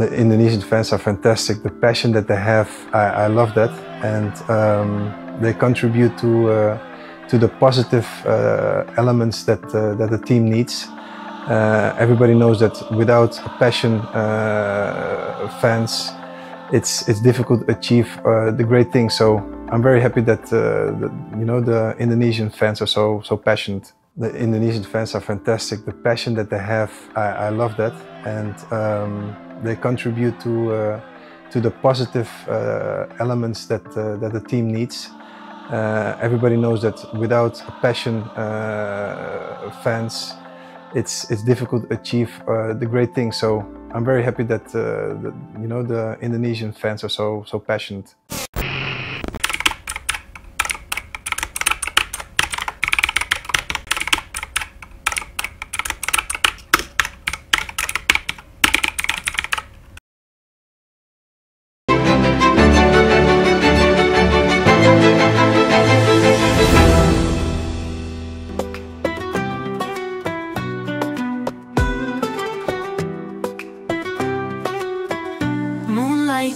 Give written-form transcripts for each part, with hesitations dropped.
The Indonesian fans are fantastic. The passion that they have, I love that, and they contribute to the positive elements that the team needs. Everybody knows that without a passion, fans, it's difficult to achieve the great things. So I'm very happy that the Indonesian fans are so passionate. The Indonesian fans are fantastic. The passion that they have, I love that, and they contribute to the positive elements that the team needs. Everybody knows that without a passion, fans, it's difficult to achieve the great things. So I'm very happy that the Indonesian fans are so passionate.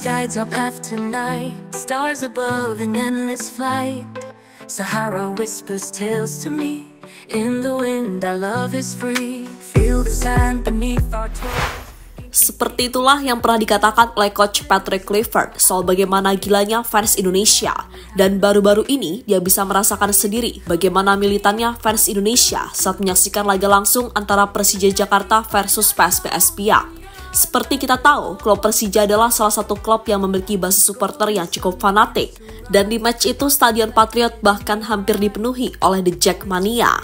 Guides our path tonight, stars above an endless flight. Sahara whispers tales to me, in the wind our love is free. Feel the sand beneath our toes. Seperti itulah yang pernah dikatakan oleh Coach Patrick Kluivert soal bagaimana gilanya fans Indonesia. Dan baru-baru ini dia bisa merasakan sendiri bagaimana militannya fans Indonesia saat menyaksikan laga langsung antara Persija Jakarta versus PSPS Piak. Seperti kita tahu, klub Persija adalah salah satu klub yang memiliki basis supporter yang cukup fanatik. Dan di match itu, Stadion Patriot bahkan hampir dipenuhi oleh The Jackmania.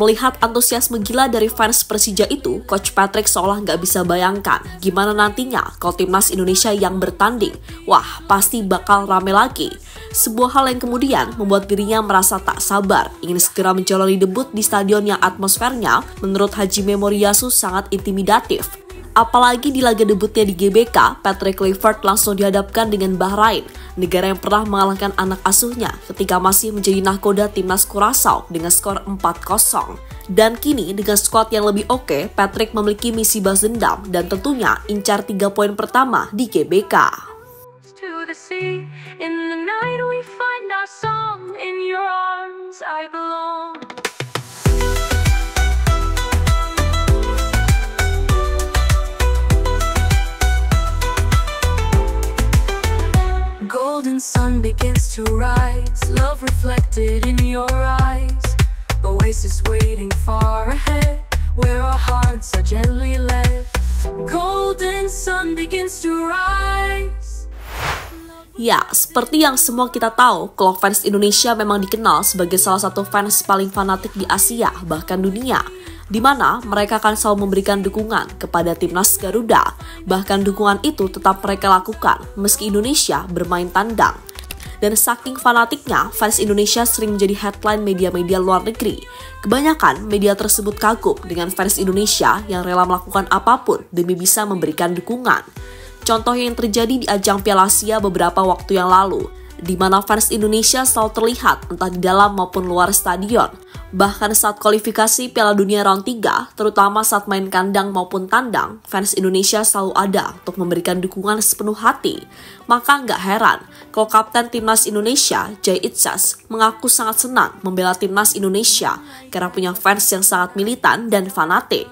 Melihat antusiasme gila dari fans Persija itu, Coach Patrick seolah nggak bisa bayangkan gimana nantinya kalau timnas Indonesia yang bertanding. Wah, pasti bakal rame lagi. Sebuah hal yang kemudian membuat dirinya merasa tak sabar, ingin segera menjalani debut di stadion yang atmosfernya menurut Haji Memoriasu sangat intimidatif. Apalagi di laga debutnya di GBK, Patrick Kluivert langsung dihadapkan dengan Bahrain, negara yang pernah mengalahkan anak asuhnya ketika masih menjadi nahkoda timnas Curaçao dengan skor 4-0. Dan kini dengan skuad yang lebih oke, Patrick memiliki misi balas dendam dan tentunya incar 3 poin pertama di GBK. Golden sun begins to rise, love reflected in your eyes. Oasis waiting far ahead, where our hearts are gently led. Golden sun begins to rise. Ya, seperti yang semua kita tahu, klub fans Indonesia memang dikenal sebagai salah satu fans paling fanatik di Asia, bahkan dunia, di mana mereka akan selalu memberikan dukungan kepada timnas Garuda. Bahkan dukungan itu tetap mereka lakukan meski Indonesia bermain tandang. Dan saking fanatiknya, fans Indonesia sering menjadi headline media-media luar negeri. Kebanyakan media tersebut kagum dengan fans Indonesia yang rela melakukan apapun demi bisa memberikan dukungan. Contoh yang terjadi di ajang Piala Asia beberapa waktu yang lalu, di mana fans Indonesia selalu terlihat entah di dalam maupun luar stadion. Bahkan saat kualifikasi Piala Dunia round 3, terutama saat main kandang maupun tandang, fans Indonesia selalu ada untuk memberikan dukungan sepenuh hati. Maka nggak heran kalau Kapten Timnas Indonesia, Jay Itzas, mengaku sangat senang membela Timnas Indonesia karena punya fans yang sangat militan dan fanatik.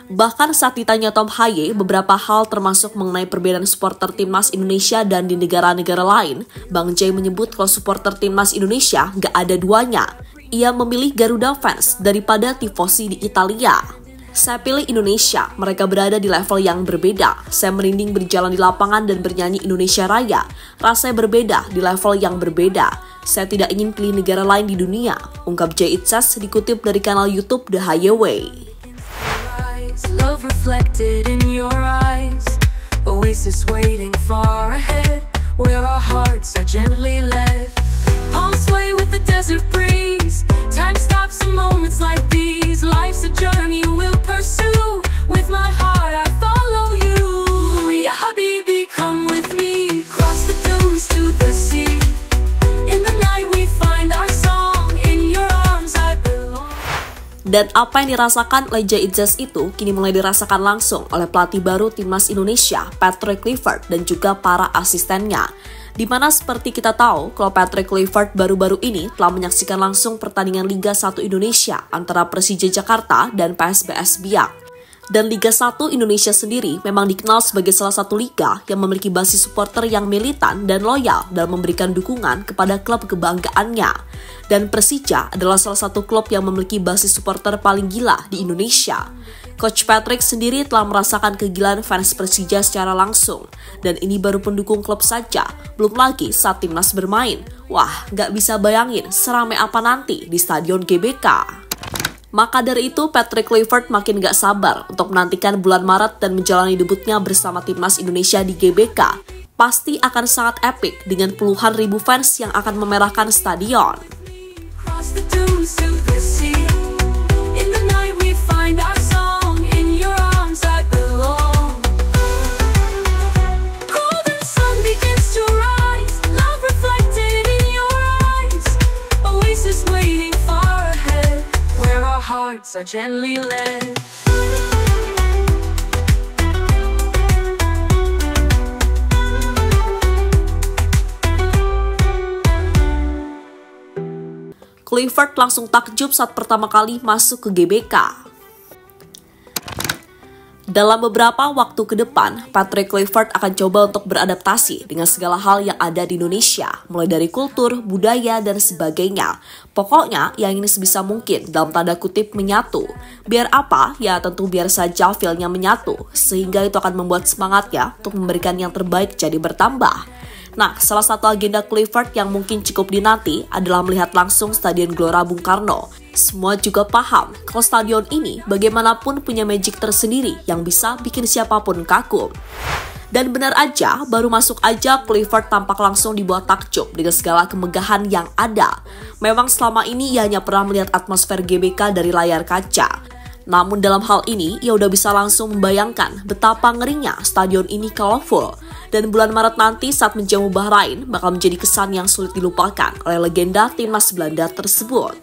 Bahkan saat ditanya Tom Haye beberapa hal termasuk mengenai perbedaan supporter Timnas Indonesia dan di negara-negara lain, Bang Jay menyebut kalau supporter Timnas Indonesia nggak ada duanya. Ia memilih Garuda fans daripada tifosi di Italia. Saya pilih Indonesia, mereka berada di level yang berbeda. Saya merinding berjalan di lapangan dan bernyanyi Indonesia Raya. Rasanya berbeda di level yang berbeda. Saya tidak ingin pilih negara lain di dunia, ungkap Jay Itzas dikutip dari kanal YouTube The Haye Way. Love reflected in your eyes. Oasis waiting far ahead, where our hearts are gently led. Palms sway with the desert breeze. Time stops in moments like these. Life's a journey we'll pursue. With my heart I follow you. Ya Habibi, come with me. Cross the dunes to the sea. In the night we find our song. In your arms I belong. Dan apa yang dirasakan oleh Jay Itzes itu kini mulai dirasakan langsung oleh pelatih baru Timnas Indonesia, Patrick Kluivert, dan juga para asistennya. Dimana seperti kita tahu, kalau Patrick Kluivert baru-baru ini telah menyaksikan langsung pertandingan Liga 1 Indonesia antara Persija Jakarta dan PSBS Biak. Dan Liga 1 Indonesia sendiri memang dikenal sebagai salah satu liga yang memiliki basis supporter yang militan dan loyal dalam memberikan dukungan kepada klub kebanggaannya. Dan Persija adalah salah satu klub yang memiliki basis supporter paling gila di Indonesia. Coach Patrick sendiri telah merasakan kegilaan fans Persija secara langsung. Dan ini baru pendukung klub saja, belum lagi saat timnas bermain. Wah, nggak bisa bayangin seramai apa nanti di Stadion GBK. Maka dari itu, Patrick Kluivert makin gak sabar untuk menantikan bulan Maret dan menjalani debutnya bersama Timnas Indonesia di GBK. Pasti akan sangat epik dengan puluhan ribu fans yang akan memerahkan stadion. Hearts are gently led. Kluivert langsung takjub saat pertama kali masuk ke GBK. Dalam beberapa waktu ke depan, Patrick Kluivert akan coba untuk beradaptasi dengan segala hal yang ada di Indonesia, mulai dari kultur, budaya, dan sebagainya. Pokoknya, yang ini sebisa mungkin dalam tanda kutip menyatu. Biar apa? Ya tentu biar saja feel-nya menyatu, sehingga itu akan membuat semangatnya untuk memberikan yang terbaik jadi bertambah. Nah, salah satu agenda Kluivert yang mungkin cukup dinanti adalah melihat langsung Stadion Gelora Bung Karno. Semua juga paham kalau stadion ini bagaimanapun punya magic tersendiri yang bisa bikin siapapun kagum. Dan benar aja, baru masuk aja Kluivert tampak langsung dibuat takjub dengan segala kemegahan yang ada. Memang selama ini ia hanya pernah melihat atmosfer GBK dari layar kaca. Namun dalam hal ini, ia udah bisa langsung membayangkan betapa ngerinya stadion ini kalau full. Dan bulan Maret nanti saat menjamu Bahrain bakal menjadi kesan yang sulit dilupakan oleh legenda timnas Belanda tersebut.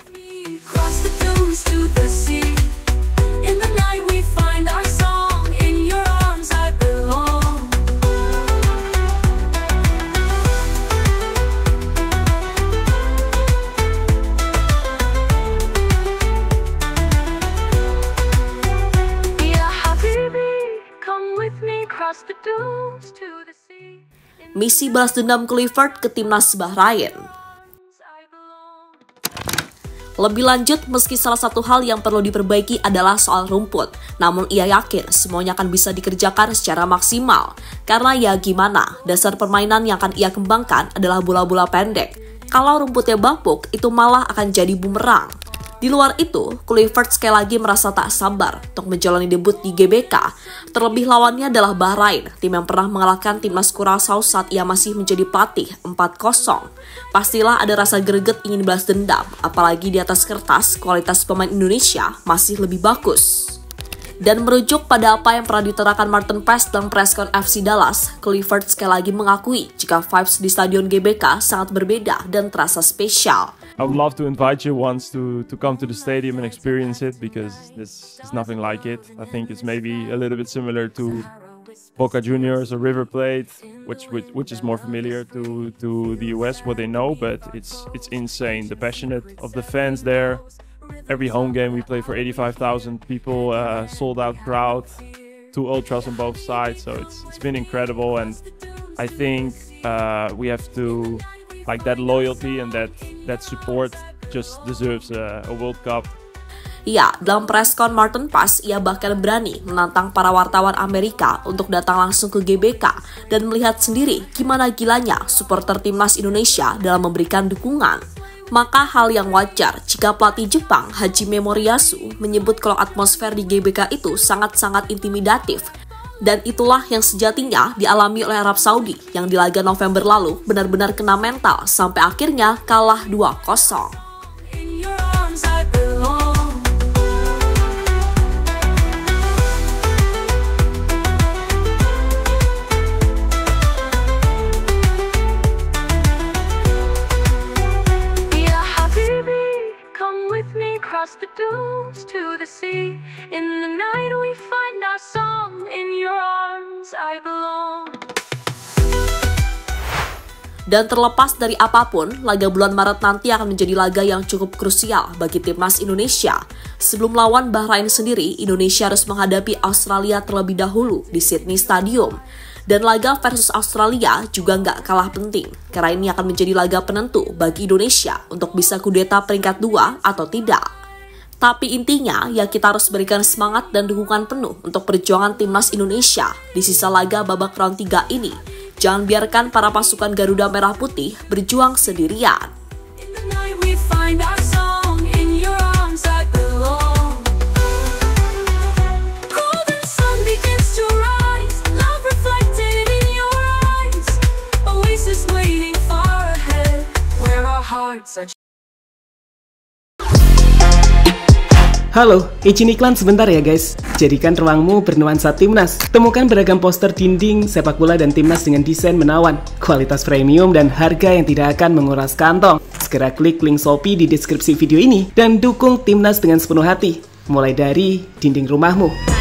Misi balas dendam Kluivert ke timnas Bahrain. Lebih lanjut, meski salah satu hal yang perlu diperbaiki adalah soal rumput, namun ia yakin semuanya akan bisa dikerjakan secara maksimal. Karena ya gimana, dasar permainan yang akan ia kembangkan adalah bola-bola pendek. Kalau rumputnya bapuk, itu malah akan jadi bumerang. Di luar itu, Kluivert sekali lagi merasa tak sabar untuk menjalani debut di GBK. Terlebih lawannya adalah Bahrain, tim yang pernah mengalahkan timnas Curaçao saat ia masih menjadi pelatih 4-0. Pastilah ada rasa greget ingin balas dendam, apalagi di atas kertas kualitas pemain Indonesia masih lebih bagus. Dan merujuk pada apa yang pernah diterakan Martin Paes dalam presscon FC Dallas, Kluivert sekali lagi mengakui jika vibes di Stadion GBK sangat berbeda dan terasa spesial. I would love to invite you once to come to the stadium and experience it, because this is nothing like it. I think it's maybe a little bit similar to Boca Juniors or River Plate, which is more familiar to the US, what they know, but it's insane. The passion of the fans there. Every home game we play for 85,000 people, sold out crowd, 2 ultras on both sides, so it's been incredible, and I think we have to, like, that loyalty and that support just deserves a World Cup. Ya, dalam presscon Martin Paes, ia bahkan berani menantang para wartawan Amerika untuk datang langsung ke GBK dan melihat sendiri gimana gilanya supporter timnas Indonesia dalam memberikan dukungan. Maka hal yang wajar jika pelatih Jepang Hajime Moriyasu menyebut kalau atmosfer di GBK itu sangat-sangat intimidatif. Dan itulah yang sejatinya dialami oleh Arab Saudi yang di laga November lalu benar-benar kena mental sampai akhirnya kalah 2-0. The dunes to Dan terlepas dari apapun, laga bulan Maret nanti akan menjadi laga yang cukup krusial bagi timnas Indonesia. Sebelum lawan Bahrain sendiri, Indonesia harus menghadapi Australia terlebih dahulu di Sydney Stadium. Dan laga versus Australia juga nggak kalah penting, karena ini akan menjadi laga penentu bagi Indonesia untuk bisa kudeta peringkat 2 atau tidak. Tapi intinya, ya kita harus berikan semangat dan dukungan penuh untuk perjuangan timnas Indonesia di sisa laga babak round 3 ini. Jangan biarkan para pasukan Garuda Merah Putih berjuang sendirian. Halo, izin iklan sebentar ya guys. Jadikan ruangmu bernuansa timnas. Temukan beragam poster dinding, sepak bola dan timnas dengan desain menawan, kualitas premium dan harga yang tidak akan menguras kantong. Segera klik link Shopee di deskripsi video ini dan dukung timnas dengan sepenuh hati. Mulai dari dinding rumahmu.